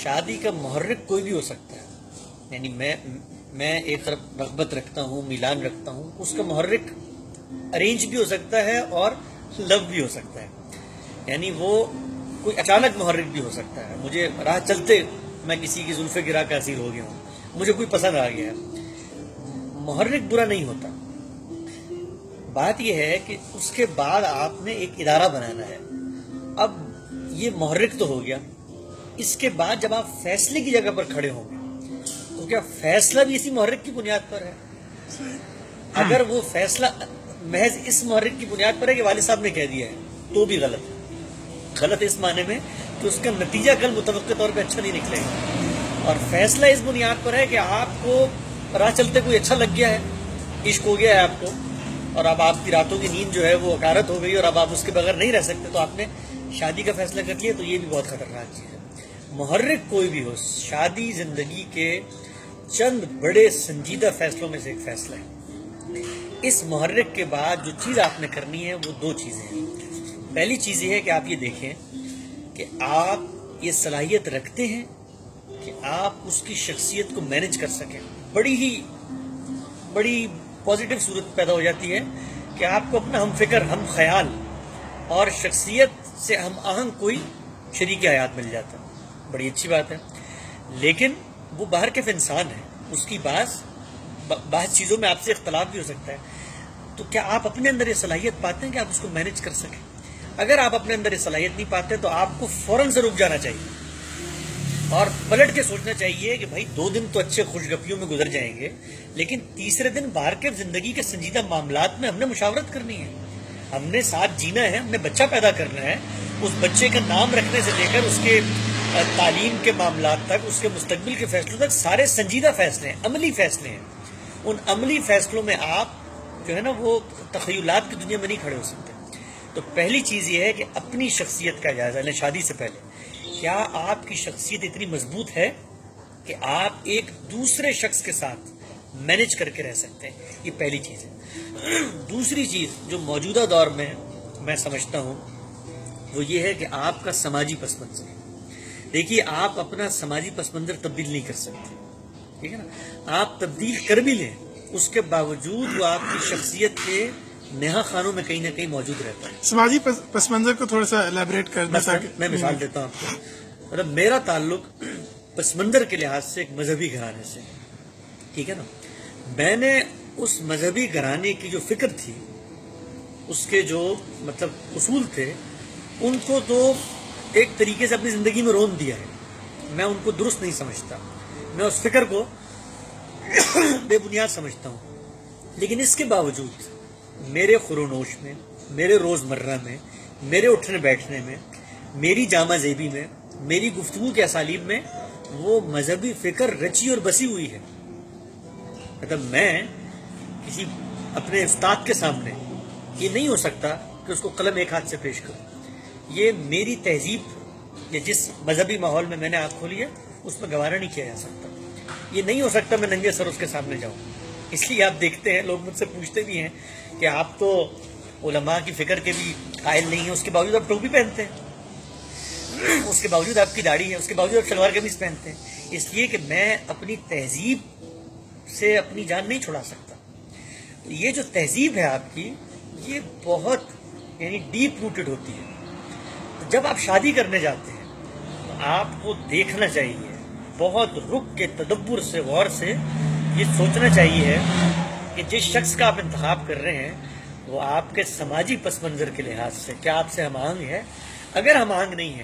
شادی کا محرک کوئی بھی ہو سکتا ہے. یعنی میں ایک طرف رغبت رکھتا ہوں, میلان رکھتا ہوں, اس کا محرک ارینج بھی ہو سکتا ہے اور لو بھی ہو سکتا ہے. یعنی وہ کوئی اچانک محرک بھی ہو سکتا ہے. مجھے راہ چلتے میں کسی کی زلف گرا کا اسیر ہو گیا ہوں, مجھے کوئی پسند آ گیا ہے, محرک برا نہیں ہوتا. بات یہ ہے کہ اس کے بعد آپ نے ایک ادارہ بنانا ہے. اب یہ محرک تو ہو گیا, اس کے بعد جب آپ فیصلے کی جگہ پر کھڑے ہوں گے تو کیا فیصلہ بھی اسی محرک کی بنیاد پر ہے؟ اگر وہ فیصلہ محض اس محرک کی بنیاد پر ہے کہ والد صاحب نے کہہ دیا ہے تو بھی غلط ہے. غلط اس معنی میں کہ اس کا نتیجہ کل متوقع طور پہ اچھا نہیں نکلے گا. اور فیصلہ اس بنیاد پر ہے کہ آپ کو راہ چلتے کوئی اچھا لگ گیا ہے, عشق ہو گیا ہے آپ کو, اور اب آپ کی راتوں کی نیند جو ہے وہ اکارت ہو گئی اور اب آپ اس کے بغیر نہیں رہ سکتے, تو آپ نے شادی کا فیصلہ کر لیا. تو یہ بھی بہت خطرناک چیز ہے. محرک کوئی بھی ہو, شادی زندگی کے چند بڑے سنجیدہ فیصلوں میں سے ایک فیصلہ ہے. اس محرک کے بعد جو چیز آپ نے کرنی ہے وہ دو چیزیں ہیں. پہلی چیز یہ ہے کہ آپ یہ دیکھیں کہ آپ یہ صلاحیت رکھتے ہیں کہ آپ اس کی شخصیت کو مینج کر سکیں. بڑی پازیٹیو صورت پیدا ہو جاتی ہے کہ آپ کو اپنا ہم فکر, ہم خیال اور شخصیت سے ہم آہنگ کوئی شریک حیات مل جاتا ہے. بڑی اچھی بات ہے. لیکن وہ باہر کیف انسان ہے, اس کی بعض چیزوں میں آپ سے اختلاف بھی ہو سکتا ہے. تو کیا آپ اپنے اندر یہ صلاحیت پاتے ہیں کہ آپ اس کو مینج کر سکیں؟ اگر آپ اپنے اندر یہ صلاحیت نہیں پاتے تو آپ کو فوراً سے رک جانا چاہیے اور پلٹ کے سوچنا چاہیے کہ بھائی 2 دن تو اچھے خوش گپیوں میں گزر جائیں گے, لیکن تیسرے دن باہر کے زندگی کے سنجیدہ معاملات میں ہم نے مشاورت کرنی ہے, ہم نے ساتھ جینا ہے, ہم نے بچہ پیدا کرنا ہے. اس بچے کا نام رکھنے سے لے کر اس کے تعلیم کے معاملات تک, اس کے مستقبل کے فیصلوں تک سارے سنجیدہ فیصلے ہیں, عملی فیصلے ہیں. ان عملی فیصلوں میں آپ جو ہے نا وہ تخیلات کی دنیا میں نہیں کھڑے ہو سکتے. تو پہلی چیز یہ ہے کہ اپنی شخصیت کا جائزہ لیں شادی سے پہلے. کیا آپ کی شخصیت اتنی مضبوط ہے کہ آپ ایک دوسرے شخص کے ساتھ مینج کر کے رہ سکتے ہیں؟ یہ پہلی چیز ہے. دوسری چیز جو موجودہ دور میں سمجھتا ہوں وہ یہ ہے کہ آپ کا سماجی پس منظر. دیکھیے, آپ اپنا سماجی پس منظر تبدیل نہیں کر سکتے, ٹھیک ہے نا. آپ تبدیل کر بھی لیں, اس کے باوجود وہ آپ کی شخصیت کے نہا خانوں میں کہیں نہ کہیں موجود رہتا ہے. سماجی پس منظر کو تھوڑا سا الیبریٹ کر دیں. میں مثال دیتا ہوں آپ کو. مطلب میرا تعلق پس منظر کے لحاظ سے ایک مذہبی گھرانے سے, ٹھیک ہے نا. میں نے اس مذہبی گھرانے کی جو فکر تھی, اس کے جو مطلب اصول تھے, ان کو تو ایک طریقے سے اپنی زندگی میں رون دیا ہے. میں ان کو درست نہیں سمجھتا, میں اس فکر کو بے بنیاد سمجھتا ہوں. لیکن اس کے باوجود میرے خورونوش میں, میرے روزمرہ میں, میرے اٹھنے بیٹھنے میں, میری جامہ زیبی میں, میری گفتگو کے اسالیب میں وہ مذہبی فکر رچی اور بسی ہوئی ہے. مطلب میں کسی اپنے استاد کے سامنے یہ نہیں ہو سکتا کہ اس کو قلم ایک ہاتھ سے پیش کروں. یہ میری تہذیب یا جس مذہبی ماحول میں میں نے آنکھ کھولی ہے اس میں گوارا نہیں کیا جا سکتا. یہ نہیں ہو سکتا میں ننگے سر اس کے سامنے جاؤں. اس لیے آپ دیکھتے ہیں لوگ مجھ سے پوچھتے بھی ہیں کہ آپ تو علماء کی فکر کے بھی قائل نہیں ہیں, اس کے باوجود آپ ٹوپی پہنتے ہیں, اس کے باوجود آپ کی داڑھی ہے, اس کے باوجود آپ شلوار قمیض پہنتے ہیں. اس لیے کہ میں اپنی تہذیب سے اپنی جان نہیں چھڑا سکتا. یہ جو تہذیب ہے آپ کی, یہ بہت یعنی ڈیپ روٹڈ ہوتی ہے. جب آپ شادی کرنے جاتے ہیں تو آپ کو دیکھنا چاہیے, بہت رک کے تدبر سے, غور سے یہ سوچنا چاہیے کہ جس شخص کا آپ انتخاب کر رہے ہیں وہ آپ کے سماجی پس منظر کے لحاظ سے کیا آپ سے ہم آہنگ ہے. اگر ہم آہنگ نہیں ہے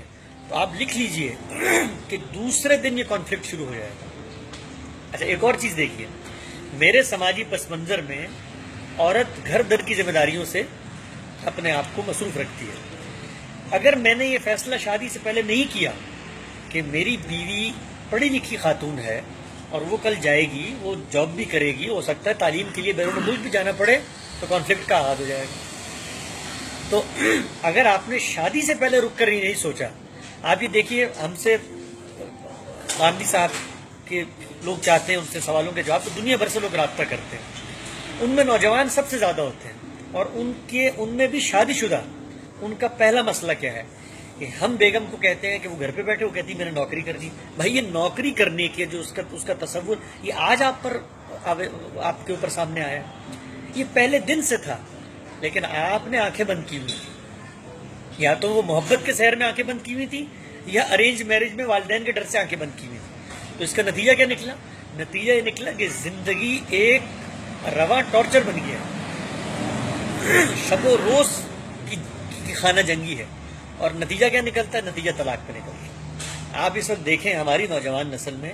تو آپ لکھ لیجئے کہ دوسرے دن یہ کانفلکٹ شروع ہو جائے گا. اچھا, ایک اور چیز دیکھیے, میرے سماجی پس منظر میں عورت گھر در کی ذمہ داریوں سے اپنے آپ کو مصروف رکھتی ہے. اگر میں نے یہ فیصلہ شادی سے پہلے نہیں کیا کہ میری بیوی پڑھی لکھی خاتون ہے اور وہ کل جائے گی, وہ جاب بھی کرے گی, ہو سکتا ہے تعلیم کے لیے بیرون ملک بھی جانا پڑے, تو کانفلکٹ کا آغاز ہو جائے گا. تو اگر آپ نے شادی سے پہلے رک کر ہی نہیں سوچا, آپ یہ دیکھیے ہم سے غامدی صاحب کے لوگ چاہتے ہیں ان سے سوالوں کے جواب, تو دنیا بھر سے لوگ رابطہ کرتے ہیں. ان میں نوجوان سب سے زیادہ ہوتے ہیں, اور ان میں بھی شادی شدہ. ان کا پہلا مسئلہ کیا ہے کہ ہم بیگم کو کہتے ہیں کہ وہ گھر پہ بیٹھے، وہ کہتی ہے میں نے نوکری کرنی. بھائی یہ نوکری کرنے کی جو اس کا تصور یہ آج آپ کے اوپر سامنے آیا، یہ پہلے دن سے تھا، لیکن آپ نے آنکھیں بند کی ہوئی تھی. یا تو وہ محبت کے سحر میں آنکھیں بند کی ہوئی تھی، یا ارینج میرج میں والدین کے ڈر سے آنکھیں بند کی ہوئی تھی. تو اس کا نتیجہ کیا نکلا؟ نتیجہ یہ نکلا کہ زندگی ایک رواں ٹارچر بن گیا، شب و روز کی خانہ جنگی ہے. اور نتیجہ کیا نکلتا ہے؟ نتیجہ طلاق پہ نکلتا ہے. آپ اس وقت دیکھیں ہماری نوجوان نسل میں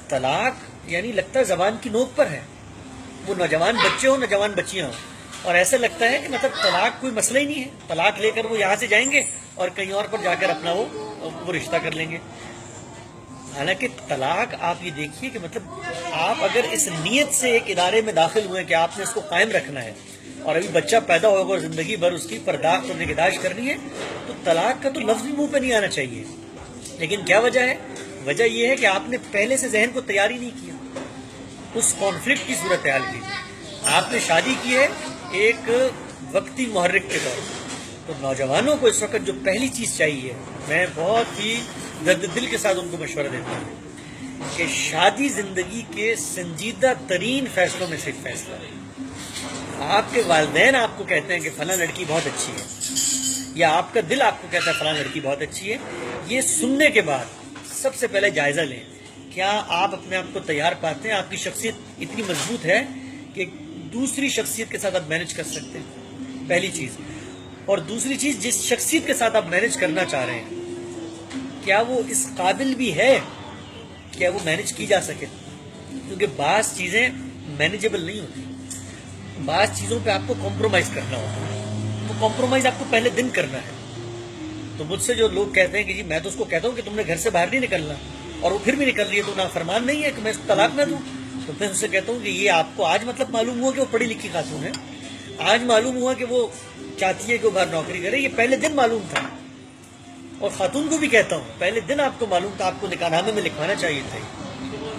طلاق یعنی لگتا ہے زبان کی نوک پر ہے. وہ نوجوان بچے ہوں، نوجوان بچیاں ہوں، اور ایسا لگتا ہے کہ مطلب طلاق کوئی مسئلہ ہی نہیں ہے. طلاق لے کر وہ یہاں سے جائیں گے اور کہیں اور پر جا کر اپنا وہ رشتہ کر لیں گے. حالانکہ طلاق آپ یہ دیکھیے کہ مطلب آپ اگر اس نیت سے ایک ادارے میں داخل ہوئے کہ آپ نے اس کو قائم رکھنا ہے اور ابھی بچہ پیدا ہوگا اور زندگی بھر اس کی پرداخت اور نگہداشت کرنی ہے، تو طلاق کا تو لفظ بھی منہ پہ نہیں آنا چاہیے. لیکن کیا وجہ ہے؟ وجہ یہ ہے کہ آپ نے پہلے سے ذہن کو تیاری نہیں کیا اس کانفلکٹ کی صورتحال کی. آپ نے شادی کی ہے ایک وقتی محرک کے طور پر. تو نوجوانوں کو اس وقت جو پہلی چیز چاہیے، میں بہت ہی درد دل کے ساتھ ان کو مشورہ دیتا ہوں کہ شادی زندگی کے سنجیدہ ترین فیصلوں میں سے ایک فیصلہ ہے. آپ کے والدین آپ کو کہتے ہیں کہ فلاں لڑکی بہت اچھی ہے، یا آپ کا دل آپ کو کہتا ہے فلاں لڑکی بہت اچھی ہے. یہ سننے کے بعد سب سے پہلے جائزہ لیں، کیا آپ اپنے آپ کو تیار پاتے ہیں؟ آپ کی شخصیت اتنی مضبوط ہے کہ دوسری شخصیت کے ساتھ آپ مینج کر سکتے ہیں؟ پہلی چیز. اور دوسری چیز، جس شخصیت کے ساتھ آپ مینج کرنا چاہ رہے ہیں کیا وہ اس قابل بھی ہے کیا وہ مینج کی جا سکے؟ کیونکہ بعض چیزیں مینیجیبل نہیں ہوتی، بعض چیزوں پہ آپ کو کمپرومائز کرنا ہوتا ہے. وہ کمپرومائز آپ کو پہلے دن کرنا ہے. تو مجھ سے جو لوگ کہتے ہیں کہ جی میں تو اس کو کہتا ہوں کہ تم نے گھر سے باہر نہیں نکلنا، اور وہ پھر بھی نکل رہی ہے، تو نافرمان نہیں ہے کہ میں اس کو طلاق نہ دوں. تو میں اس سے کہتا ہوں کہ یہ آپ کو آج مطلب معلوم ہوا کہ وہ پڑھی لکھی خاتون ہے، آج معلوم ہوا کہ وہ چاہتی ہے کہ وہ باہر نوکری کرے. یہ پہلے دن معلوم تھا. اور خاتون کو بھی کہتا ہوں پہلے دن آپ کو معلوم تھا، آپ کو نکاح نامے میں لکھوانا چاہیے تھا.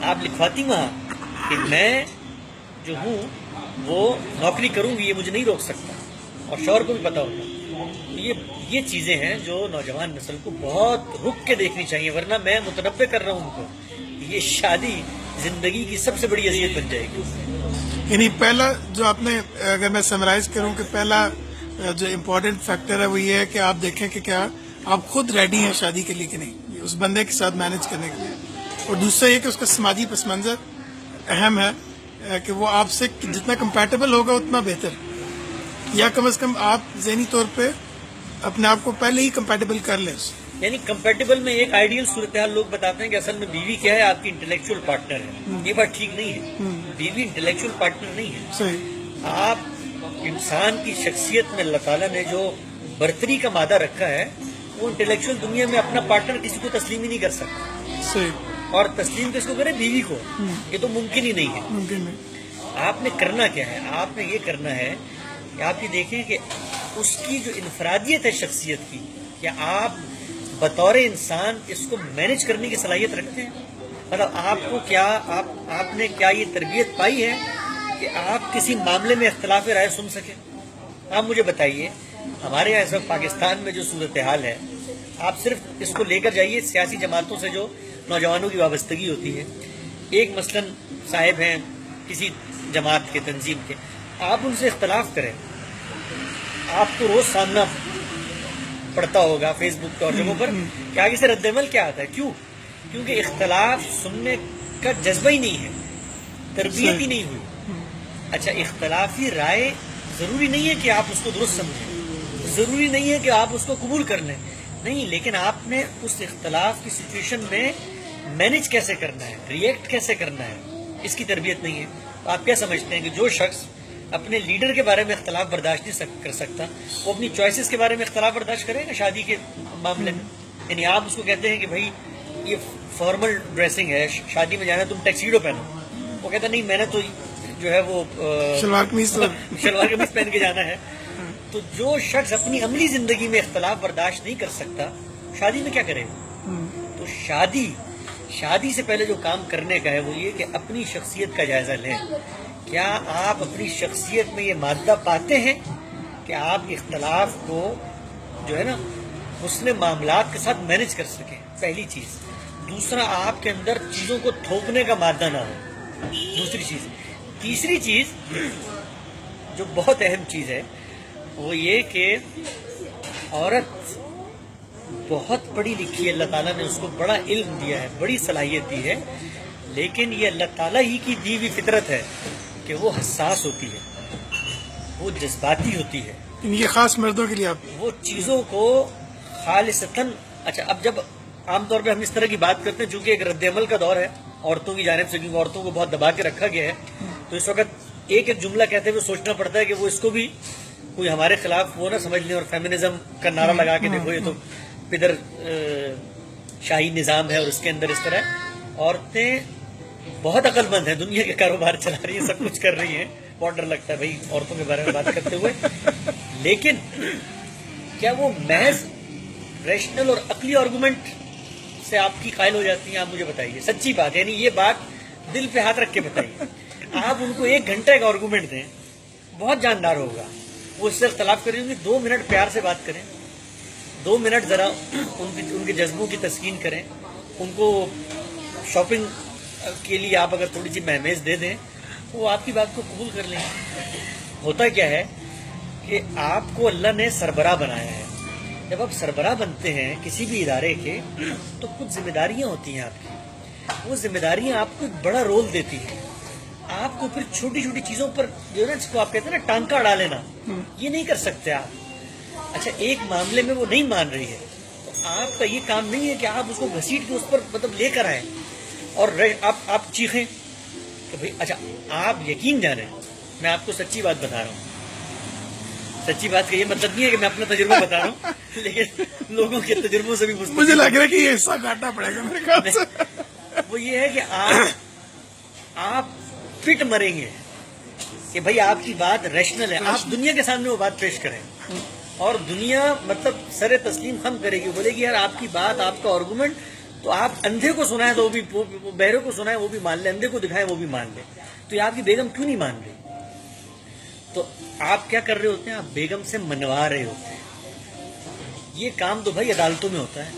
آپ لکھواتی وہاں کہ میں جو ہوں وہ نوکری کروں گی، یہ مجھے نہیں روک سکتا، اور شوہر کو بھی پتا ہوتا. یہ چیزیں ہیں جو نوجوان نسل کو بہت رک کے دیکھنی چاہیے، ورنہ میں متنبع کر رہا ہوں ان کو یہ شادی زندگی کی سب سے بڑی اذیت بن جائے گی. یعنی پہلا جو آپ نے، اگر میں سمرائز کروں کہ پہلا جو امپورٹنٹ فیکٹر ہے وہ یہ ہے کہ آپ دیکھیں کہ کیا آپ خود ریڈی ہیں شادی کے لیے کہ نہیں، اس بندے کے ساتھ مینج کرنے کے لیے. اور دوسرا یہ کہ اس کا سماجی پس منظر اہم ہے کہ وہ آپ سے جتنا کمپیٹیبل ہوگا اتنا بہتر، یا کم از کم آپ ذہنی طور پہ اپنے آپ کو پہلے ہی کمپیٹیبل کر لیں. یعنی کمپیٹیبل میں ایک آئیڈیل صورتحال لوگ بتاتے ہیں کہ اصل میں بیوی کیا ہے؟ آپ کی انٹلیکچوئل پارٹنر ہے. یہ بات ٹھیک نہیں ہے. بیوی انٹلیکچوئل پارٹنر نہیں ہے. صحیح. آپ انسان کی شخصیت میں اللہ تعالیٰ نے جو برتری کا مادہ رکھا ہے، وہ انٹلیکچوئل دنیا میں اپنا پارٹنر کسی کو تسلیم ہی نہیں کر سکتا. صحیح. اور تسلیم کس کو کرے؟ بیوی کو. یہ تو ممکن ہی نہیں ہے. ممکن نہیں. آپ نے کرنا کیا ہے؟ آپ نے یہ کرنا ہے کہ آپ یہ دیکھیں کہ اس کی جو انفرادیت ہے شخصیت کی، کیا آپ بطور انسان اس کو مینج کرنے کی صلاحیت رکھتے ہیں؟ مطلب آپ کو کیا آپ نے کیا یہ تربیت پائی ہے کہ آپ کسی معاملے میں اختلاف رائے سن سکیں؟ آپ مجھے بتائیے، ہمارے یہاں اس وقت پاکستان میں جو صورتحال ہے، آپ صرف اس کو لے کر جائیے سیاسی جماعتوں سے جو نوجوانوں کی وابستگی ہوتی ہے. ایک مثلاً صاحب ہیں کسی جماعت کے، تنظیم کے، آپ ان سے اختلاف کریں، آپ کو روز سامنا پڑتا ہوگا فیس بک اور جگہوں پر کہ آگے سے رد عمل کیا آتا ہے. کیوں؟ کیونکہ اختلاف سننے کا جذبہ ہی نہیں ہے، تربیت ہی نہیں ہوئی. اچھا، اختلافی رائے ضروری نہیں ہے کہ آپ اس کو درست سمجھیں، ضروری نہیں ہے کہ آپ اس کو قبول کر لیں، نہیں، لیکن آپ نے اس اختلاف کی سچویشن میں مینج کیسے کرنا ہے، ریئیکٹ کیسے کرنا ہے، اس کی تربیت نہیں ہے. تو آپ کیا سمجھتے ہیں کہ جو شخص اپنے لیڈر کے بارے میں اختلاف برداشت نہیں کر سکتا، وہ اپنی چوائسز کے بارے میں اختلاف برداشت کرے گا شادی کے معاملے میں؟ یعنی آپ اس کو کہتے ہیں کہ بھائی یہ فارمل ڈریسنگ ہے، شادی میں جانا ہے، تم ٹیکسیڈو پہنو. وہ کہتا نہیں، میں نے تو جو ہے وہ شلوار قمیض پہن کے جانا ہے. تو جو شخص اپنی عملی زندگی میں اختلاف برداشت نہیں کر سکتا، شادی میں کیا کرے گا؟ تو شادی سے پہلے جو کام کرنے کا ہے وہ یہ کہ اپنی شخصیت کا جائزہ لیں. کیا آپ اپنی شخصیت میں یہ مادہ پاتے ہیں کہ آپ اختلاف کو جو ہے نا حسن معاملات کے ساتھ مینج کر سکیں، پہلی چیز. دوسرا، آپ کے اندر چیزوں کو تھوپنے کا مادہ نہ ہو، دوسری چیز. تیسری چیز جو بہت اہم چیز ہے وہ یہ کہ عورت بہت پڑھی لکھی ہے، اللہ تعالیٰ نے اس کو بڑا علم دیا ہے، بڑی صلاحیت دی ہے، لیکن یہ اللہ تعالیٰ ہی کی دی ہوئی فطرت ہے کہ وہ حساس ہوتی ہے، وہ جذباتی ہوتی ہے. یہ خاص مردوں کے لیے آپ وہ چیزوں کو خالصتاً. اچھا، اب جب عام طور پہ ہم اس طرح کی بات کرتے ہیں، چونکہ ایک رد عمل کا دور ہے عورتوں کی جانب سے، کیونکہ عورتوں کو بہت دبا کے رکھا گیا ہے، تو اس وقت ایک ایک جملہ کہتے ہوئے سوچنا پڑتا ہے کہ وہ اس کو بھی کوئی ہمارے خلاف وہ نہ سمجھ لیں اور فیمنزم کا نعرہ لگا کے دیکھو یہ تو پدر شاہی نظام ہے اور اس کے اندر اس طرح. عورتیں بہت عقل مند ہیں، دنیا کے کاروبار چلا رہی ہیں، سب کچھ کر رہی ہیں. بہت ڈر لگتا ہے بھائی عورتوں کے بارے میں بات کرتے ہوئے، لیکن کیا وہ محض ریشنل اور عقلی آرگومنٹ سے آپ کی قائل ہو جاتی ہیں؟ آپ مجھے بتائیے سچی بات، یعنی یہ بات دل پہ ہاتھ رکھ کے بتائیے. آپ ان کو 1 گھنٹے کا آرگومنٹ دیں، بہت جاندار ہوگا، وہ اس سے اختلاف کریں گے. 2 منٹ پیار سے بات کریں، 2 منٹ ذرا ان کے جذبوں کی تسکین کریں، ان کو شاپنگ کے لیے آپ اگر تھوڑی سی مہمیز دے دیں، وہ آپ کی بات کو قبول کر لیں. ہوتا کیا ہے کہ آپ کو اللہ نے سربراہ بنایا ہے. جب آپ سربراہ بنتے ہیں کسی بھی ادارے کے تو کچھ ذمہ داریاں ہوتی ہیں آپ کی. وہ ذمہ داریاں آپ کو ایک بڑا رول دیتی ہیں. آپ کو پھر چھوٹی چھوٹی چیزوں پر جو نا، جس کو آپ کہتے ہیں نا ٹانکا اڑا لینا، یہ نہیں کر سکتے آپ. اچھا، ایک معاملے میں وہ نہیں مان رہی ہے تو آپ کا یہ کام نہیں ہے کہ آپ اس کو گھسیٹ کے اس پر مطلب لے کر آئیں اور آپ چیخیں کہ بھائی. اچھا، آپ یقین جانیں، میں آپ کو سچی بات بتا رہا ہوں. سچی بات کا یہ مطلب نہیں ہے کہ میں اپنا تجربہ بتا رہا ہوں، لیکن لوگوں کے تجربوں سے بھی مجھے لگ رہا ہے کہ یہ حصہ کاٹنا پڑے گا میرے خیال سے. وہ یہ ہے کہ آپ فٹ مریں گے کہ بھائی آپ کی بات ریشنل ہے. آپ دنیا کے سامنے وہ بات پیش کریں اور دنیا مطلب سر تسلیم خم کرے گی، بولے گی یار آپ کی بات، آپ کا آرگومنٹ تو آپ اندھے کو سنائیں تو وہ بھی، بہرے کو سنائیں وہ بھی مان لے، اندھے کو دکھائیں وہ بھی مان لے. تو یہ آپ کی بیگم کیوں نہیں مان رہی؟ تو آپ کیا کر رہے ہوتے ہیں؟ آپ بیگم سے منوا رہے ہوتے ہیں. یہ کام تو بھائی عدالتوں میں ہوتا ہے،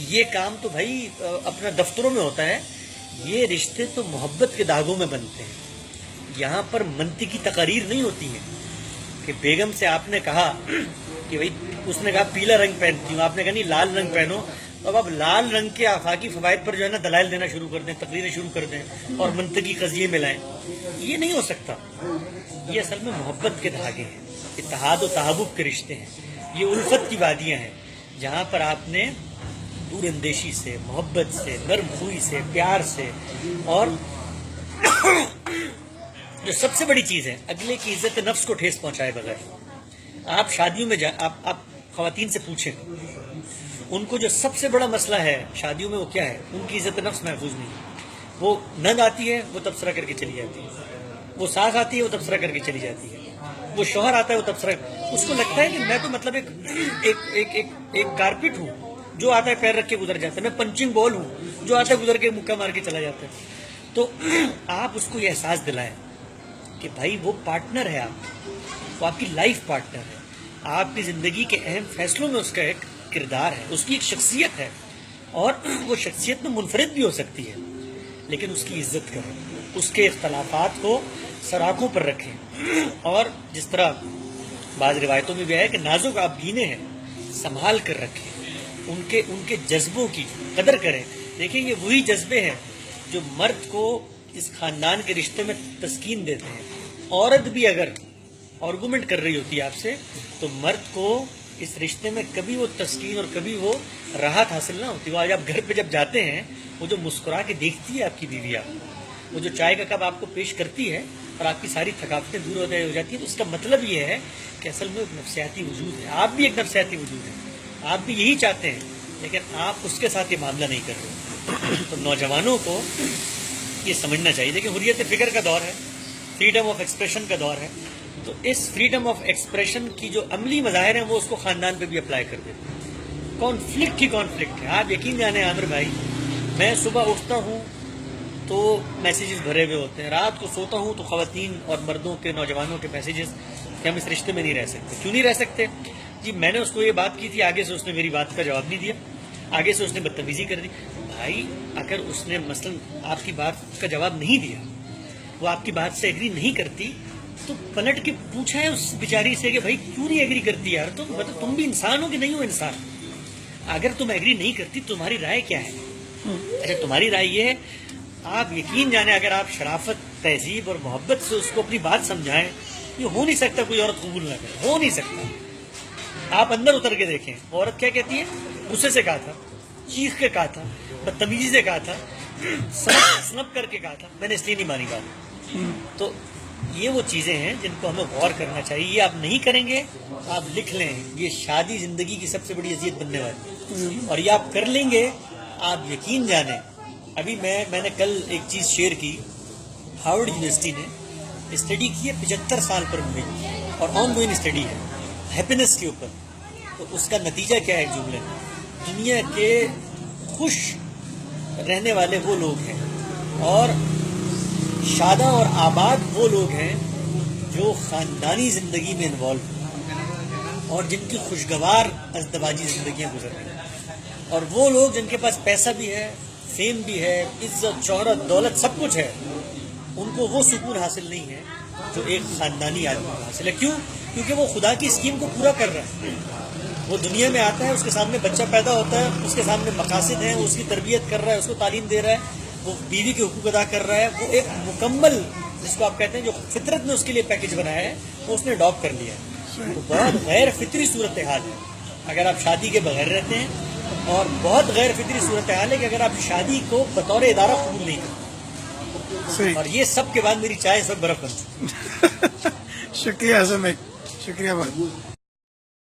یہ کام تو بھائی اپنا دفتروں میں ہوتا ہے. یہ رشتے تو محبت کے داغوں میں بنتے ہیں. یہاں پر منطقی تقاریر نہیں ہوتی ہیں کہ بیگم سے آپ نے کہا کہ بھائی، اس نے کہا پیلا رنگ پہنتی ہوں، آپ نے کہا نہیں لال رنگ پہنو. اب آپ لال رنگ کے آفاقی فوائد پر جو ہے نا دلائل دینا شروع کر دیں، تقریریں شروع کر دیں اور منطقی قضیے میں لائیں. یہ نہیں ہو سکتا. یہ اصل میں محبت کے دھاگے ہیں، اتحاد و تحابب کے رشتے ہیں. یہ الفت کی وادیاں ہیں جہاں پر آپ نے دور اندیشی سے، محبت سے، نرم خوئی سے، پیار سے، اور جو سب سے بڑی چیز ہے اگلے کی عزت نفس کو ٹھیس پہنچائے بغیر. آپ شادیوں میں آپ خواتین سے پوچھیں، ان کو جو سب سے بڑا مسئلہ ہے شادیوں میں وہ کیا ہے؟ ان کی عزت نفس محفوظ نہیں. وہ نند آتی ہے وہ تبصرہ کر کے چلی جاتی ہے، وہ ساس آتی ہے وہ تبصرہ کر کے چلی جاتی ہے، وہ شوہر آتا ہے وہ تبصرہ. اس کو لگتا ہے کہ میں تو مطلب ایک کارپٹ ہوں جو آتا ہے پیر رکھ کے گزر جاتا ہے، میں پنچنگ بال ہوں جو آتا ہے گزر کے مکہ مار کے چلا جاتا ہے. تو آپ اس کو یہ احساس دلائیں کہ بھائی وہ پارٹنر ہے، وہ آپ کی لائف پارٹنر ہے. آپ کی زندگی کے اہم فیصلوں میں اس کا ایک کردار ہے، اس کی ایک شخصیت ہے، اور وہ شخصیت میں منفرد بھی ہو سکتی ہے، لیکن اس کی عزت کریں، اس کے اختلافات کو سراخوں پر رکھیں. اور جس طرح بعض روایتوں میں بھی ہے کہ نازک آپ گینے ہیں سنبھال کر رکھیں، ان کے جذبوں کی قدر کریں. دیکھیں یہ وہی جذبے ہیں جو مرد کو اس خاندان کے رشتے میں تسکین دیتے ہیں. عورت بھی اگر آرگومنٹ کر رہی ہوتی ہے آپ سے تو مرد کو اس رشتے میں کبھی وہ تسکین اور کبھی وہ راحت حاصل نہ ہوتی. وہ آج آپ گھر پہ جب جاتے ہیں، وہ جو مسکرا کے دیکھتی ہے آپ کی بیوی، آپ وہ جو چائے کا کپ آپ کو پیش کرتی ہے اور آپ کی ساری تھکاوٹیں دور ہو جاتی ہیں، تو اس کا مطلب یہ ہے کہ اصل میں ایک نفسیاتی وجود ہے. آپ بھی ایک نفسیاتی وجود ہیں، آپ بھی یہی چاہتے ہیں، لیکن آپ اس کے ساتھ یہ معاملہ نہیں کر رہے. تو نوجوانوں کو یہ سمجھنا چاہیے. دیکھیں حریت فکر کا دور ہے، فریڈم آف ایکسپریشن کا دور ہے. تو اس فریڈم آف ایکسپریشن کی جو عملی مظاہر ہیں وہ اس کو خاندان پہ بھی اپلائی کر دیتے ہیں. کانفلکٹ ہی کانفلکٹ ہے. آپ یقین جانیں عامر بھائی، میں صبح اٹھتا ہوں تو میسیجز بھرے ہوئے ہوتے ہیں، رات کو سوتا ہوں تو خواتین اور مردوں کے، نوجوانوں کے میسیجز کہ ہم اس رشتے میں نہیں رہ سکتے. کیوں نہیں رہ سکتے؟ جی میں نے اس کو یہ بات کی تھی, آگے سے اس نے میری بات کا جواب نہیں دیا, آگے سے اس نے بدتمیزی کر دی. بھائی اگر اس نے مثلا آپ کی بات کا جواب نہیں دیا, وہ آپ کی بات سے ایگری نہیں کرتی, تو پلٹ کے پوچھا ہے اس بیچاری سے کہ بھائی کیوں نہیں ایگری کرتی یار, تم مطلب تم بھی انسان ہو کہ نہیں ہو انسان. اگر تم ایگری نہیں کرتی تمہاری رائے کیا ہے؟ اگر تمہاری رائے یہ ہے, آپ یقین جانیں اگر آپ شرافت, تہذیب اور محبت سے اس کو اپنی بات سمجھائیں, یہ ہو نہیں سکتا کوئی عورت قبول نہ کرے, ہو نہیں سکتا. آپ اندر اتر کے دیکھیں عورت کیا کہتی ہے. غصے سے کہا تھا, چیخ کے کہا تھا, بدتمیزی سے کہا تھا, سنپ کر کے کہا تھا, میں نے اس لیے نہیں مانی بات. تو یہ وہ چیزیں ہیں جن کو ہمیں غور کرنا چاہیے. یہ آپ نہیں کریں گے, آپ لکھ لیں, یہ شادی زندگی کی سب سے بڑی اذیت بننے والی. اور یہ آپ کر لیں گے, آپ یقین جانیں. ابھی میں نے کل ایک چیز شیئر کی, ہارورڈ یونیورسٹی نے اسٹڈی کی ہے 75 سال پر مبنی, اور آن گوئنگ اسٹڈی ہے ہیپینس کے اوپر. تو اس کا نتیجہ کیا ہے جملے میں, دنیا کے خوش رہنے والے وہ لوگ ہیں اور شادہ اور آباد وہ لوگ ہیں جو خاندانی زندگی میں انوالو ہیں اور جن کی خوشگوار ازدواجی زندگیاں گزر رہی ہیں. اور وہ لوگ جن کے پاس پیسہ بھی ہے, فیم بھی ہے, عزت, شہرت, دولت, سب کچھ ہے, ان کو وہ سکون حاصل نہیں ہے جو ایک خاندانی آدمی کو حاصل ہے. کیوں؟ کیونکہ وہ خدا کی اسکیم کو پورا کر رہا ہے. وہ دنیا میں آتا ہے, اس کے سامنے بچہ پیدا ہوتا ہے, اس کے سامنے مقاصد ہیں, وہ اس کی تربیت کر رہا ہے, اس کو تعلیم دے رہا ہے, وہ بیوی کے حقوق ادا کر رہا ہے. وہ ایک مکمل, جس کو آپ کہتے ہیں جو فطرت نے اس کے لیے پیکج بنایا ہے, وہ اس نے اڈاپٹ کر لیا ہے. تو بہت غیر فطری صورتحال ہے اگر آپ شادی کے بغیر رہتے ہیں, اور بہت غیر فطری صورتحال ہے کہ اگر آپ شادی کو بطور ادارہ قبول نہیں کرتے. اور یہ سب کے بعد میری چائے اس وقت برف بن چکی. شکریہ اعظم بھائی, شکریہ بھائی.